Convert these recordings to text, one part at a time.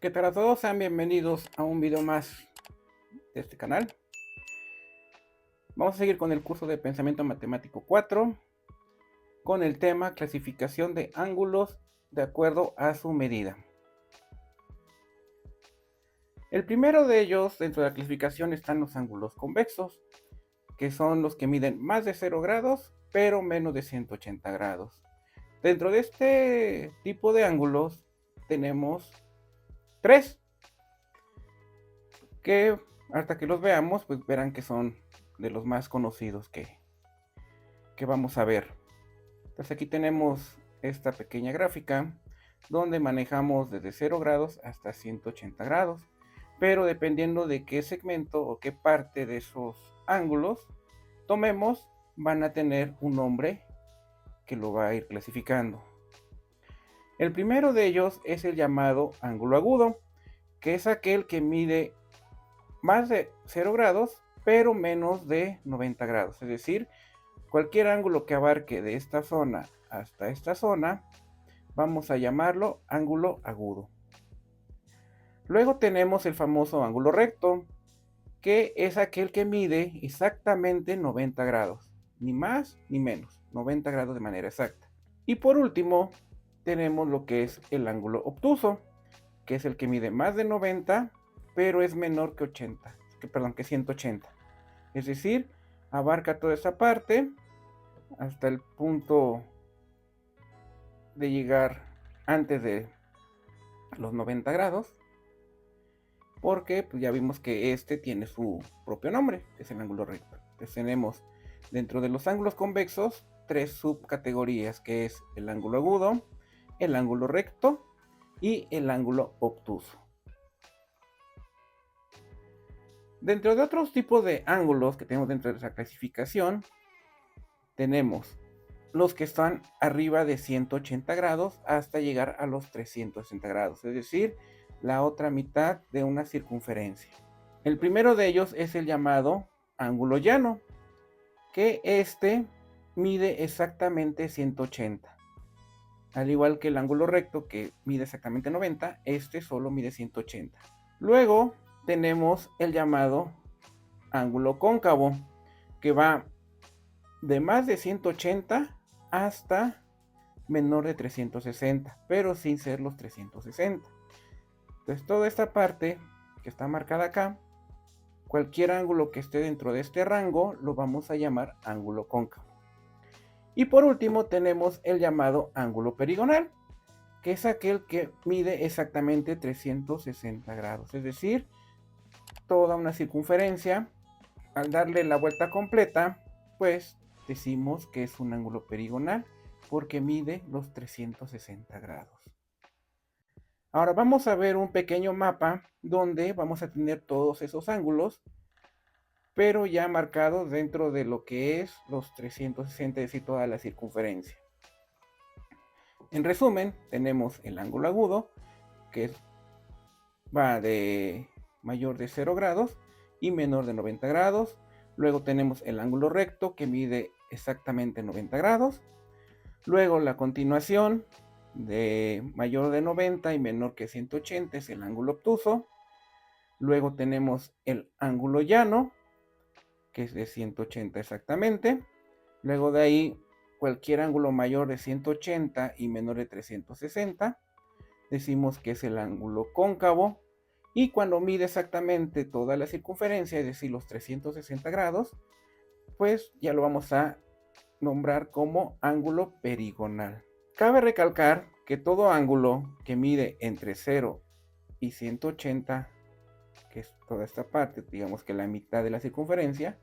¿Qué tal a todos? Sean bienvenidos a un video más de este canal. Vamos a seguir con el curso de Pensamiento Matemático 4 con el tema clasificación de ángulos de acuerdo a su medida. El primero de ellos dentro de la clasificación están los ángulos convexos, que son los que miden más de 0 grados pero menos de 180 grados. Dentro de este tipo de ángulos tenemos tres que hasta que los veamos pues verán que son de los más conocidos que vamos a ver. Entonces aquí tenemos esta pequeña gráfica donde manejamos desde 0 grados hasta 180 grados, pero dependiendo de qué segmento o qué parte de esos ángulos tomemos, van a tener un nombre que lo va a ir clasificando. El primero de ellos es el llamado ángulo agudo, que es aquel que mide más de 0 grados, pero menos de 90 grados. Es decir, cualquier ángulo que abarque de esta zona hasta esta zona, vamos a llamarlo ángulo agudo. Luego tenemos el famoso ángulo recto, que es aquel que mide exactamente 90 grados, ni más ni menos, 90 grados de manera exacta. Y por último, tenemos lo que es el ángulo obtuso, que es el que mide más de 90, pero es menor que 80, que 180. Es decir, abarca toda esa parte hasta el punto de llegar antes de los 90 grados, porque pues, ya vimos que este tiene su propio nombre, que es el ángulo recto. Entonces tenemos dentro de los ángulos convexos tres subcategorías, que es el ángulo agudo, el ángulo recto y el ángulo obtuso. Dentro de otros tipos de ángulos que tenemos dentro de esa clasificación, tenemos los que están arriba de 180 grados hasta llegar a los 360 grados, es decir, la otra mitad de una circunferencia. El primero de ellos es el llamado ángulo llano, que este mide exactamente 180. Al igual que el ángulo recto, que mide exactamente 90, este solo mide 180. Luego tenemos el llamado ángulo cóncavo, que va de más de 180 hasta menor de 360, pero sin ser los 360. Entonces toda esta parte que está marcada acá, cualquier ángulo que esté dentro de este rango lo vamos a llamar ángulo cóncavo. Y por último tenemos el llamado ángulo perigonal, que es aquel que mide exactamente 360 grados, es decir, toda una circunferencia. Al darle la vuelta completa, pues decimos que es un ángulo perigonal porque mide los 360 grados. Ahora vamos a ver un pequeño mapa donde vamos a tener todos esos ángulos, pero ya marcados dentro de lo que es los 360, es decir, toda la circunferencia. En resumen, tenemos el ángulo agudo, que va de mayor de 0 grados y menor de 90 grados. Luego tenemos el ángulo recto, que mide exactamente 90 grados. Luego la continuación de mayor de 90 y menor que 180 es el ángulo obtuso. Luego tenemos el ángulo llano, que es de 180 exactamente. Luego de ahí cualquier ángulo mayor de 180 y menor de 360 decimos que es el ángulo cóncavo. Y cuando mide exactamente toda la circunferencia, es decir, los 360 grados, pues ya lo vamos a nombrar como ángulo perigonal. Cabe recalcar que todo ángulo que mide entre 0 y 180, que es toda esta parte, digamos que la mitad de la circunferencia,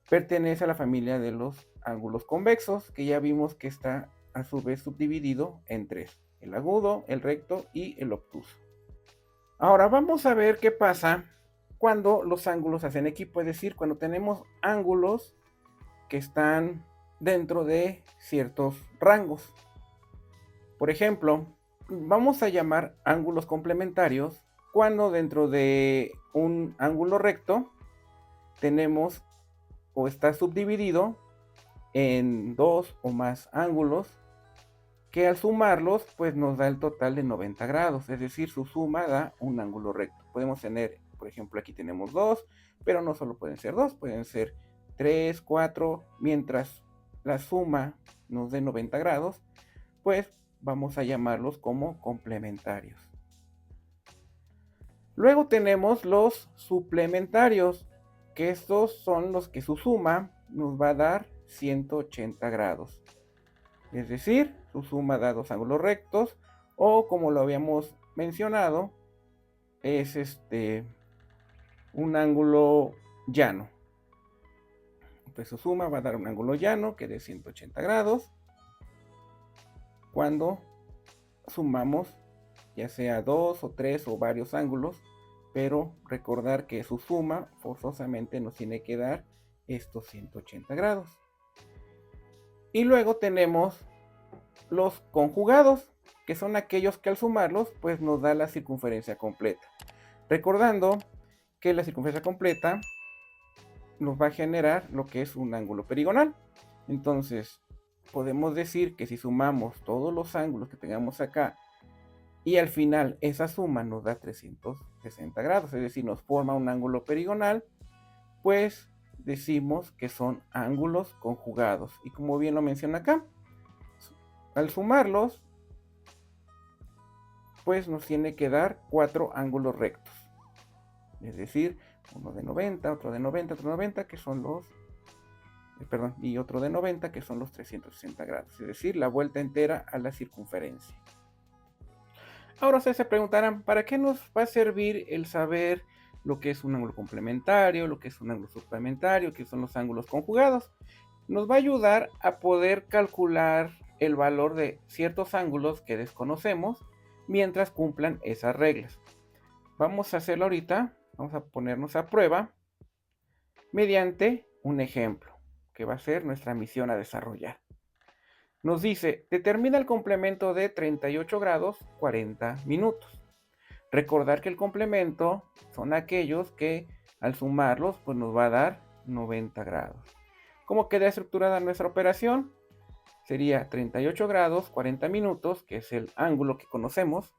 pertenece a la familia de los ángulos convexos, que ya vimos que está a su vez subdividido en tres: el agudo, el recto y el obtuso. Ahora vamos a ver qué pasa cuando los ángulos hacen equipo, es decir, cuando tenemos ángulos que están dentro de ciertos rangos. Por ejemplo, vamos a llamar ángulos complementarios cuando dentro de un ángulo recto tenemos o está subdividido en dos o más ángulos que al sumarlos pues nos da el total de 90 grados, es decir, su suma da un ángulo recto. Podemos tener, por ejemplo, aquí tenemos 2, pero no solo pueden ser 2, pueden ser 3, 4, mientras la suma nos dé 90 grados, pues vamos a llamarlos como complementarios. Luego tenemos los suplementarios, que estos son los que su suma nos va a dar 180 grados. Es decir, su suma da dos ángulos rectos, o como lo habíamos mencionado, es un ángulo llano. Pues su suma va a dar un ángulo llano que de 180 grados cuando sumamos ya sea dos o tres o varios ángulos, pero recordar que su suma forzosamente nos tiene que dar estos 180 grados. Y luego tenemos los conjugados, que son aquellos que al sumarlos pues nos da la circunferencia completa. Recordando que la circunferencia completa nos va a generar lo que es un ángulo perigonal. Entonces podemos decir que si sumamos todos los ángulos que tengamos acá y al final esa suma nos da 360 grados, es decir, nos forma un ángulo perigonal, pues decimos que son ángulos conjugados. Y como bien lo menciona acá, al sumarlos, pues nos tiene que dar 4 ángulos rectos. Es decir, uno de 90, otro de 90, otro de 90, que son los... y otro de 90, que son los 360 grados. Es decir, la vuelta entera a la circunferencia. Ahora ustedes se preguntarán, ¿para qué nos va a servir el saber lo que es un ángulo complementario, lo que es un ángulo suplementario, qué son los ángulos conjugados? Nos va a ayudar a poder calcular el valor de ciertos ángulos que desconocemos mientras cumplan esas reglas. Vamos a hacerlo ahorita, vamos a ponernos a prueba mediante un ejemplo que va a ser nuestra misión a desarrollar. Nos dice, determina el complemento de 38 grados 40 minutos. Recordar que el complemento son aquellos que al sumarlos pues nos va a dar 90 grados. ¿Cómo queda estructurada nuestra operación? Sería 38 grados 40 minutos, que es el ángulo que conocemos,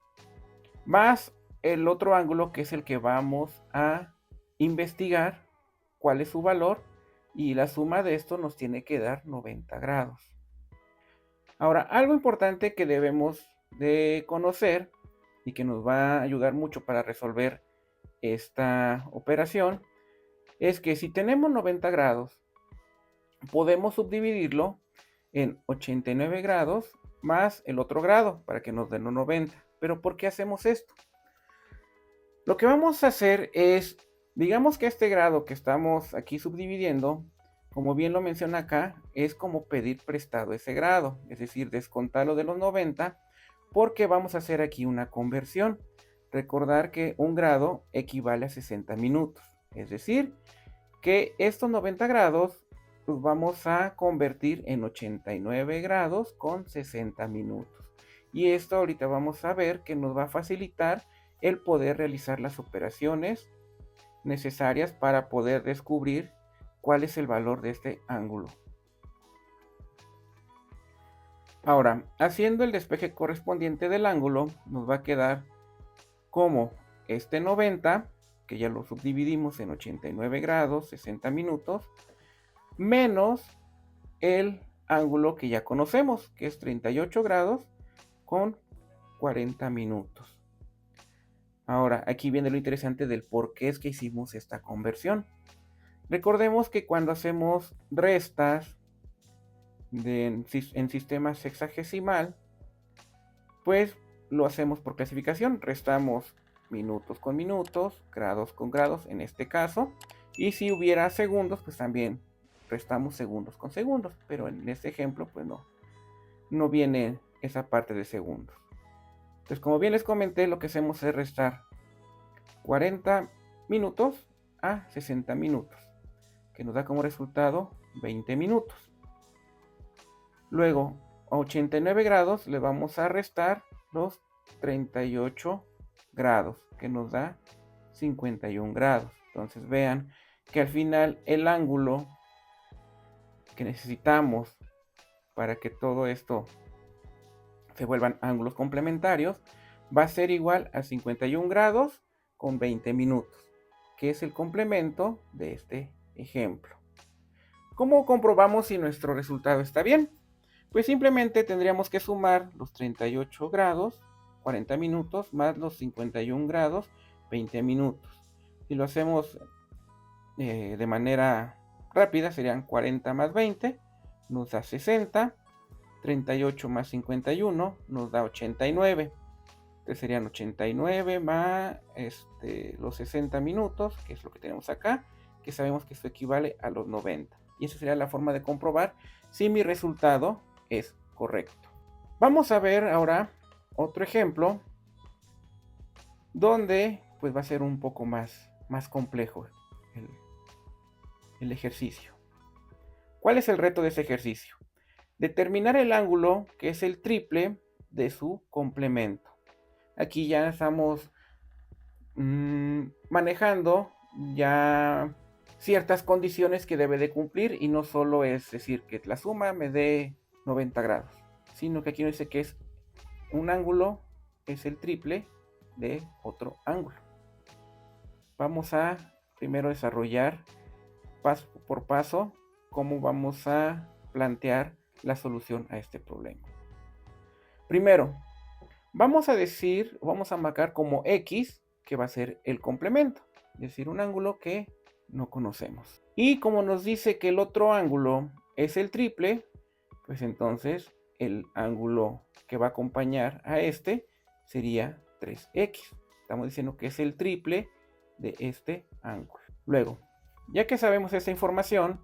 más el otro ángulo que es el que vamos a investigar cuál es su valor, y la suma de esto nos tiene que dar 90 grados. Ahora, algo importante que debemos de conocer y que nos va a ayudar mucho para resolver esta operación es que si tenemos 90 grados, podemos subdividirlo en 89 grados más el otro grado para que nos den los 90. ¿Pero por qué hacemos esto? Lo que vamos a hacer es, digamos que este grado que estamos aquí subdividiendo, como bien lo menciona acá, es como pedir prestado ese grado, es decir, descontarlo de los 90, porque vamos a hacer aquí una conversión. Recordar que un grado equivale a 60 minutos, es decir, que estos 90 grados los vamos a convertir en 89 grados con 60 minutos. Y esto ahorita vamos a ver que nos va a facilitar el poder realizar las operaciones necesarias para poder descubrir cuál es el valor de este ángulo. Ahora, haciendo el despeje correspondiente del ángulo, nos va a quedar como este 90, que ya lo subdividimos en 89 grados, 60 minutos, menos el ángulo que ya conocemos, que es 38 grados con 40 minutos. Ahora, aquí viene lo interesante del por qué es que hicimos esta conversión. Recordemos que cuando hacemos restas en sistema sexagesimal, pues lo hacemos por clasificación. Restamos minutos con minutos, grados con grados en este caso. Y si hubiera segundos, pues también restamos segundos con segundos. Pero en este ejemplo, pues no viene esa parte de segundos. Entonces, como bien les comenté, lo que hacemos es restar 40 minutos a 60 minutos, que nos da como resultado 20 minutos. Luego, a 89 grados le vamos a restar los 38 grados, que nos da 51 grados. Entonces vean que al final el ángulo que necesitamos para que todo esto se vuelvan ángulos complementarios, va a ser igual a 51 grados con 20 minutos, que es el complemento de este ejemplo. ¿Cómo comprobamos si nuestro resultado está bien? Pues simplemente tendríamos que sumar los 38 grados, 40 minutos, más los 51 grados, 20 minutos. Si lo hacemos de manera rápida, serían 40 más 20, nos da 60, 38 más 51 nos da 89. Entonces serían 89 más los 60 minutos, que es lo que tenemos acá, que sabemos que esto equivale a los 90. Y esa sería la forma de comprobar si mi resultado es correcto. Vamos a ver ahora otro ejemplo donde pues va a ser un poco más complejo el ejercicio. ¿Cuál es el reto de ese ejercicio? Determinar el ángulo que es el triple de su complemento. Aquí ya estamos manejando ya ciertas condiciones que debe de cumplir y no solo es decir que la suma me dé 90 grados, sino que aquí nos dice que es un ángulo es el triple de otro ángulo. Vamos a primero desarrollar paso por paso cómo vamos a plantear la solución a este problema. Primero, vamos a marcar como X, que va a ser el complemento, es decir, un ángulo que no conocemos. Y como nos dice que el otro ángulo es el triple, pues entonces el ángulo que va a acompañar a este sería 3x. Estamos diciendo que es el triple de este ángulo. Luego, ya que sabemos esta información,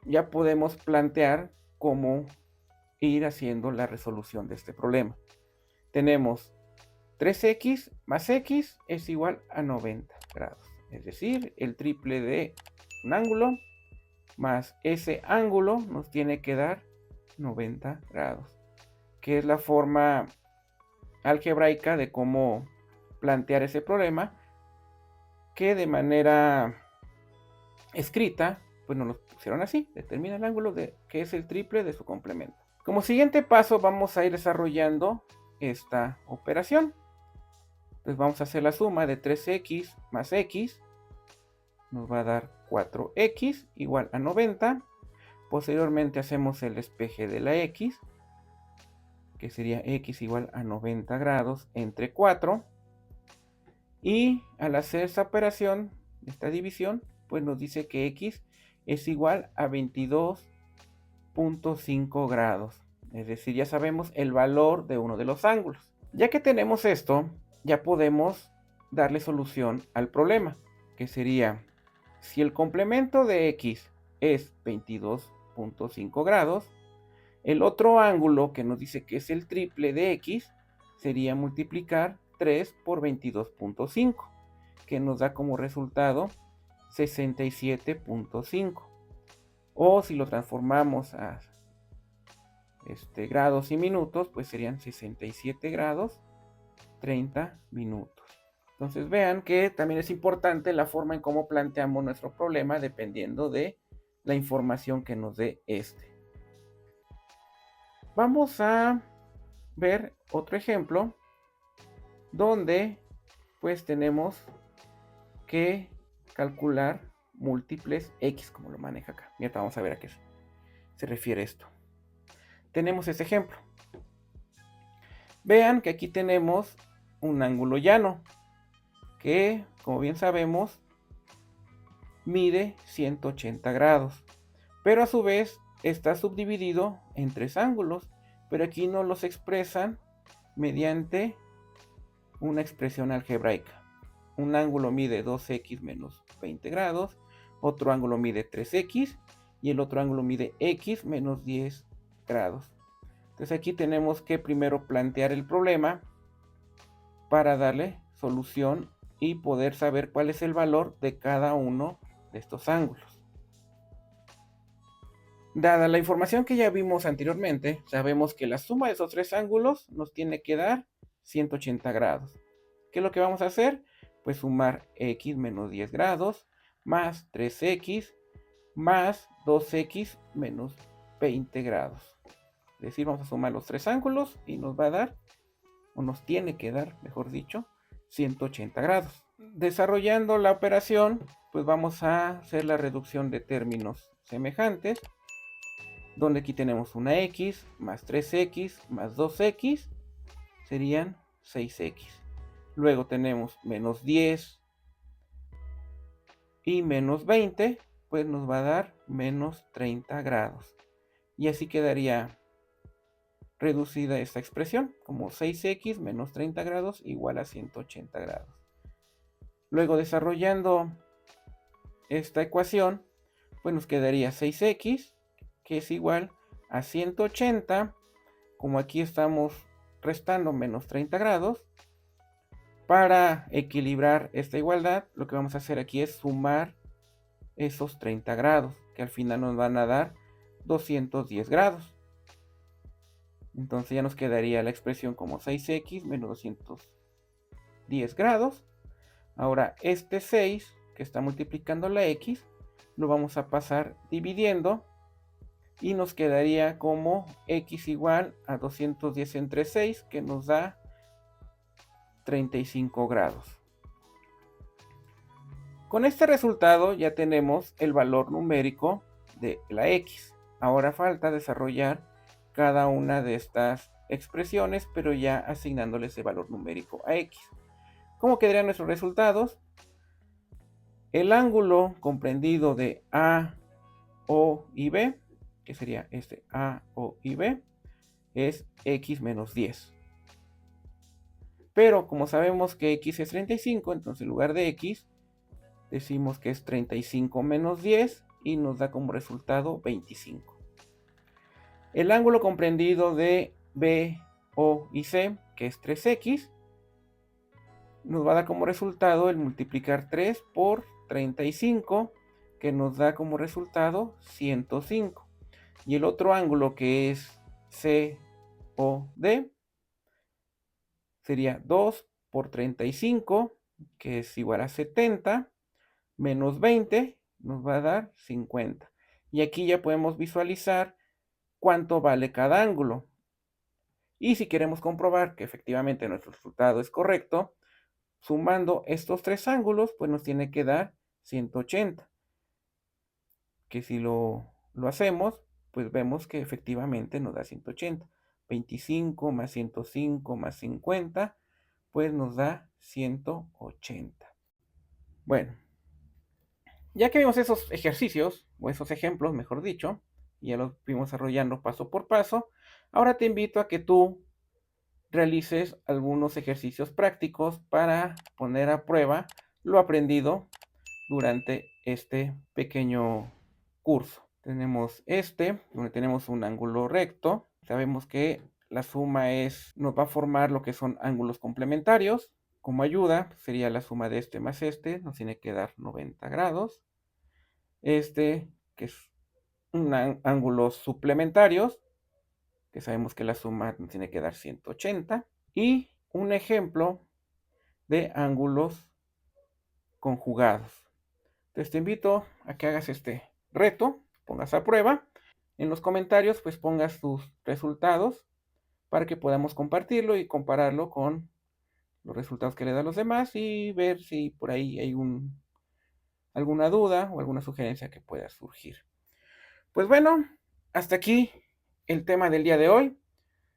ya podemos plantear cómo ir haciendo la resolución de este problema. Tenemos 3x más x es igual a 90 grados. Es decir, el triple de un ángulo más ese ángulo nos tiene que dar 90 grados, que es la forma algebraica de cómo plantear ese problema, que de manera escrita pues nos lo pusieron así: determina el ángulo que es el triple de su complemento. Como siguiente paso vamos a ir desarrollando esta operación. Entonces vamos a hacer la suma de 3x más x, nos va a dar 4x igual a 90. Posteriormente hacemos el despeje de la x, que sería x igual a 90 grados entre 4. Y al hacer esta operación, esta división, pues nos dice que x es igual a 22.5 grados. Es decir, ya sabemos el valor de uno de los ángulos. Ya que tenemos esto, ya podemos darle solución al problema, que sería, si el complemento de x es 22.5 grados, el otro ángulo que nos dice que es el triple de x sería multiplicar 3 por 22.5, que nos da como resultado 67.5. O si lo transformamos a grados y minutos, pues serían 67 grados 30 minutos. Entonces vean que también es importante la forma en cómo planteamos nuestro problema dependiendo de la información que nos dé este. Vamos a ver otro ejemplo donde pues tenemos que calcular múltiples x, como lo maneja acá. Mira, vamos a ver a qué se refiere esto. Tenemos este ejemplo. Vean que aquí tenemos un ángulo llano que, como bien sabemos, mide 180 grados, pero a su vez está subdividido en tres ángulos, pero aquí no los expresan mediante una expresión algebraica. Un ángulo mide 2x menos 20 grados, otro ángulo mide 3x y el otro ángulo mide x menos 10 grados. Entonces aquí tenemos que primero plantear el problema para darle solución y poder saber cuál es el valor de cada uno de estos ángulos. Dada la información que ya vimos anteriormente, sabemos que la suma de esos tres ángulos nos tiene que dar 180 grados. ¿Qué es lo que vamos a hacer? Pues sumar x menos 10 grados más 3x más 2x menos 20 grados. Es decir, vamos a sumar los tres ángulos y nos va a dar, o nos tiene que dar, mejor dicho, 180 grados. Desarrollando la operación, pues vamos a hacer la reducción de términos semejantes, donde aquí tenemos una x más 3x más 2x, serían 6x. Luego tenemos menos 10 y menos 20, pues nos va a dar menos 30 grados. Y así quedaría reducida esta expresión como 6x menos 30 grados igual a 180 grados. Luego, desarrollando esta ecuación, pues nos quedaría 6x, que es igual a 180, como aquí estamos restando menos 30 grados. Para equilibrar esta igualdad, lo que vamos a hacer aquí es sumar esos 30 grados, que al final nos van a dar 210 grados. Entonces ya nos quedaría la expresión como 6x menos 210 grados. Ahora este 6 que está multiplicando la x, lo vamos a pasar dividiendo y nos quedaría como x igual a 210 entre 6, que nos da 35 grados. Con este resultado ya tenemos el valor numérico de la x. Ahora falta desarrollar cada una de estas expresiones, pero ya asignándoles el valor numérico a x. ¿Cómo quedarían nuestros resultados? El ángulo comprendido de A, O y B, que sería este A, O y B, es x menos 10. Pero como sabemos que x es 35, entonces en lugar de x decimos que es 35 menos 10 y nos da como resultado 25. El ángulo comprendido de B, O y C, que es 3x, nos va a dar como resultado el multiplicar 3 por 35, que nos da como resultado 105. Y el otro ángulo, que es COD, sería 2 por 35, que es igual a 70, menos 20, nos va a dar 50. Y aquí ya podemos visualizar cuánto vale cada ángulo. Y si queremos comprobar que efectivamente nuestro resultado es correcto, sumando estos tres ángulos, pues nos tiene que dar 180. Que si lo hacemos, pues vemos que efectivamente nos da 180. 25 más 105 más 50, pues nos da 180. Bueno, ya que vimos esos ejercicios, o esos ejemplos, mejor dicho, y ya los fuimos desarrollando paso por paso, ahora te invito a que tú realices algunos ejercicios prácticos para poner a prueba lo aprendido durante este pequeño curso. Tenemos donde tenemos un ángulo recto. Sabemos que la suma nos va a formar lo que son ángulos complementarios. Como ayuda, sería la suma de este más este, nos tiene que dar 90 grados. Que es ángulos suplementarios, que sabemos que la suma nos tiene que dar 180. Y un ejemplo de ángulos conjugados. Entonces te invito a que hagas este reto, pongas a prueba. En los comentarios pues pongas tus resultados para que podamos compartirlo y compararlo con los resultados que le dan los demás y ver si por ahí hay alguna duda o alguna sugerencia que pueda surgir. Pues bueno, hasta aquí el tema del día de hoy.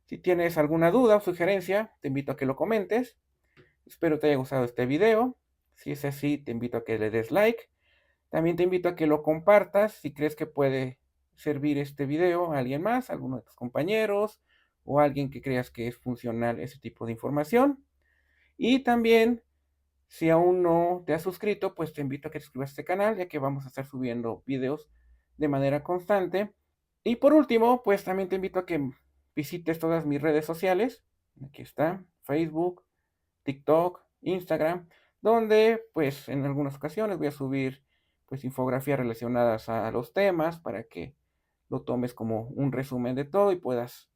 Si tienes alguna duda o sugerencia, te invito a que lo comentes. Espero te haya gustado este video. Si es así, te invito a que le des like. También te invito a que lo compartas si crees que puede servir este video a alguien más, a alguno de tus compañeros o a alguien que creas que es funcional ese tipo de información. Y también, si aún no te has suscrito, pues te invito a que te suscribas a este canal, ya que vamos a estar subiendo videos de manera constante. Y por último, pues también te invito a que visites todas mis redes sociales. Aquí está, Facebook, TikTok, Instagram, donde pues en algunas ocasiones voy a subir pues infografías relacionadas a los temas para que lo tomes como un resumen de todo y puedas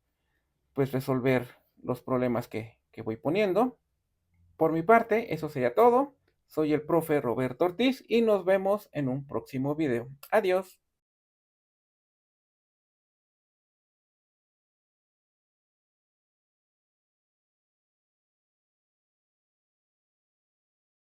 pues resolver los problemas que voy poniendo. Por mi parte, eso sería todo. Soy el profe Roberto Ortiz y nos vemos en un próximo video. Adiós.